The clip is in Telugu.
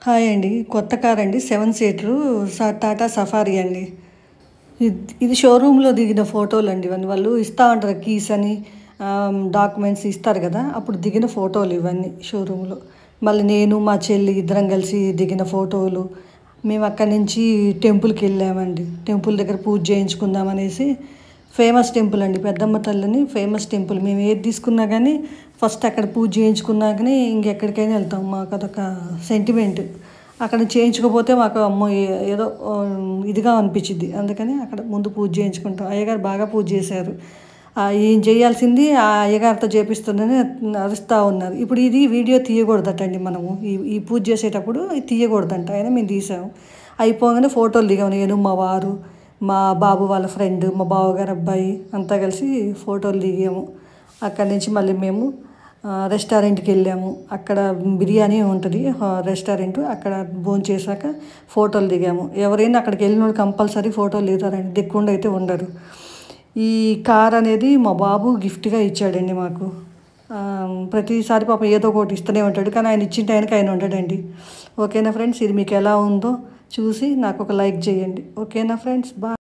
హాయ్ అండి. కొత్త కార్ అండి. 7 సీటరు టాటా సఫారీ అండి. ఇది షోరూమ్‌లో దిగిన ఫోటోలండి ఇవన్నీ. వాళ్ళు ఇస్తా ఉంటారు కీస్ అని, డాక్యుమెంట్స్ ఇస్తారు కదా! అప్పుడు దిగిన ఫోటోలు ఇవన్నీ షోరూమ్‌లో. మళ్ళీ నేను, మా చెల్లి ఇద్దరం కలిసి దిగిన ఫోటోలు. మేము అక్కడి నుంచి టెంపుల్‌కెళ్ళామండి. టెంపుల్ దగ్గర పూజ చేయించుకుందామనేసి ఫేమస్ టెంపుల్ అండి. పెద్దమ్మ తల్లని ఫేమస్ టెంపుల్. మేము ఏది తీసుకున్నా గానీ ఫస్ట్ అక్కడ పూజ చేయించుకున్నాకనే ఇంకెక్కడికైనా వెళ్తాం. మాకు అదొక సెంటిమెంట్. అక్కడ చేయించుకోపోతే మాకు అమ్మో! ఏదో ఇదిగా అనిపించిద్ది. అందుకని అక్కడ ముందు పూజ చేయించుకుంటాం. అయ్యగారు బాగా పూజ చేశారు. ఈయన చేయాల్సింది ఆ అయ్యగారితో చేపిస్తుందని అరుస్తా ఉన్నారు. ఇప్పుడు ఇది వీడియో తీయకూడదటండి మనము. ఈ ఈ పూజ చేసేటప్పుడు ఇది తీయకూడదంట. అయినా మేము తీసాము. అయిపోగానే ఫోటోలు దిగాము. నేను, మా వారు, మా బాబు వాళ్ళ ఫ్రెండ్, మా బావగారు అబ్బాయి అంతా కలిసి ఫోటోలు దిగాము. అక్కడి నుంచి మళ్ళీ మేము రెస్టారెంట్‌కి వెళ్ళాము. అక్కడ బిర్యానీ ఉంటుంది రెస్టారెంట్. అక్కడ భోంచేసాక ఫోటోలు దిగాము. ఎవరైనా అక్కడికి వెళ్ళినోళ్ళు కంపల్సరీ ఫోటోలు దిగుతారండి. దిగకుండా అయితే ఉండరు. ఈ కార్ అనేది మా బాబు గిఫ్ట్‌గా ఇచ్చాడండి మాకు. ప్రతిసారి పాపం ఏదో ఒకటి ఇస్తూనే ఉంటాడు. కానీ ఆయన ఇచ్చిన టైంకి ఆయన ఉండడండి. ఓకేనా ఫ్రెండ్స్, ఇది మీకు ఎలా ఉందో చూసి నాకు ఒక లైక్ చేయండి. ఓకేనా ఫ్రెండ్స్, బాయ్.